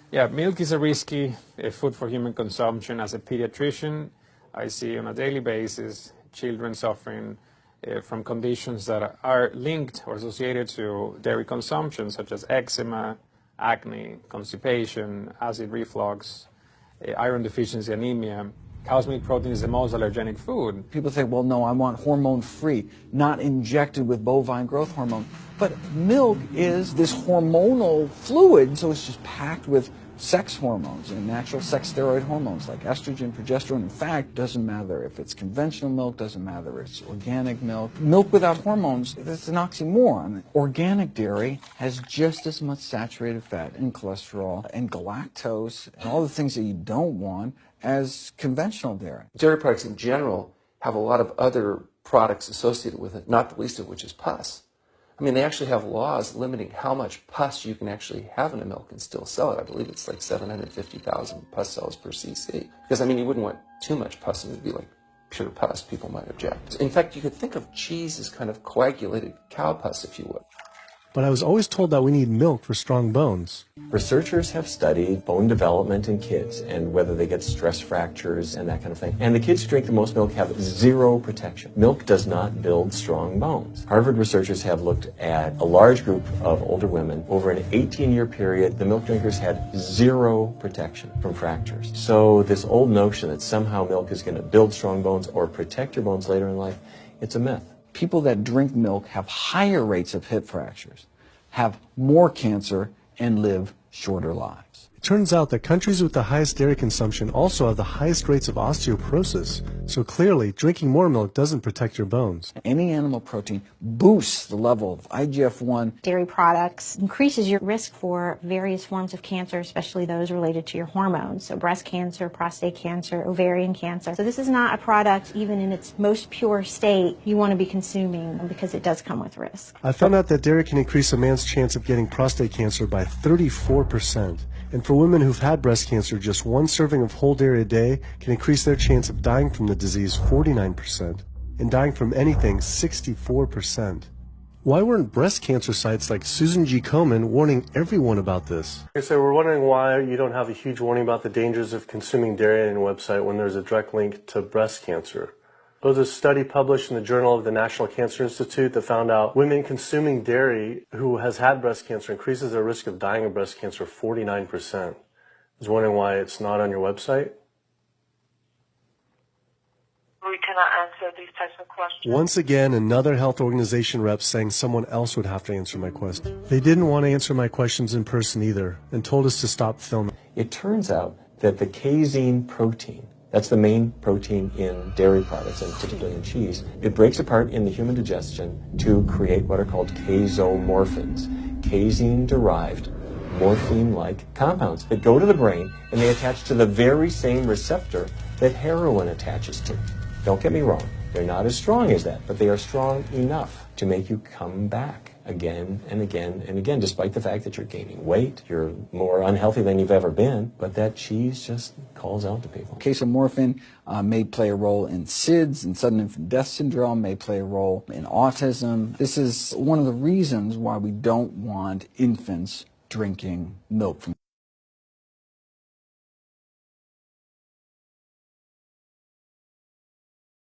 Yeah, milk is a risky food for human consumption. As a pediatrician, I see on a daily basis children suffering from conditions that are linked or associated to dairy consumption, such as eczema, acne, constipation, acid reflux, iron deficiency, anemia. Cow's milk protein is the most allergenic food. People say, well, no, I want hormone-free, not injected with bovine growth hormone. But milk is this hormonal fluid, so it's just packed with sex hormones and natural sex steroid hormones like estrogen, progesterone. In fact, doesn't matter if it's conventional milk, doesn't matter if it's organic milk. Milk without hormones, that's an oxymoron. Organic dairy has just as much saturated fat and cholesterol and galactose and all the things that you don't want as conventional dairy. Dairy products in general have a lot of other products associated with it, not the least of which is pus. I mean, they actually have laws limiting how much pus you can actually have in a milk and still sell it. I believe it's like 750,000 pus cells per cc. Because, I mean, you wouldn't want too much pus and it would be like pure pus. People might object. In fact, you could think of cheese as kind of coagulated cow pus, if you would. But I was always told that we need milk for strong bones. Researchers have studied bone development in kids and whether they get stress fractures and that kind of thing. And the kids who drink the most milk have zero protection. Milk does not build strong bones. Harvard researchers have looked at a large group of older women. Over an 18-year period, the milk drinkers had zero protection from fractures. So this old notion that somehow milk is going to build strong bones or protect your bones later in life, it's a myth. People that drink milk have higher rates of hip fractures, have more cancer, and live shorter lives. It turns out that countries with the highest dairy consumption also have the highest rates of osteoporosis. So clearly, drinking more milk doesn't protect your bones. Any animal protein boosts the level of IGF-1. Dairy products increases your risk for various forms of cancer, especially those related to your hormones. So breast cancer, prostate cancer, ovarian cancer. So this is not a product, even in its most pure state, you want to be consuming because it does come with risk. I found out that dairy can increase a man's chance of getting prostate cancer by 34%. And for women who've had breast cancer, just one serving of whole dairy a day can increase their chance of dying from the disease 49%, and dying from anything 64%. Why weren't breast cancer sites like Susan G. Komen warning everyone about this? So we're wondering why you don't have a huge warning about the dangers of consuming dairy on your website when there's a direct link to breast cancer. There was a study published in the Journal of the National Cancer Institute that found out women consuming dairy who has had breast cancer increases their risk of dying of breast cancer 49%. I was wondering why it's not on your website. We cannot answer these types of questions. Once again, another health organization rep saying someone else would have to answer my question. They didn't want to answer my questions in person either and told us to stop filming. It turns out that the casein protein, that's the main protein in dairy products, and particularly in cheese. It breaks apart in the human digestion to create what are called casomorphins, casein-derived, morphine-like compounds that go to the brain, and they attach to the very same receptor that heroin attaches to. Don't get me wrong, they're not as strong as that, but they are strong enough to make you come back again and again and again, despite the fact that you're gaining weight, you're more unhealthy than you've ever been, but that cheese just calls out to people. Casomorphin may play a role in SIDS, and sudden infant death syndrome, may play a role in autism. This is one of the reasons why we don't want infants drinking milk from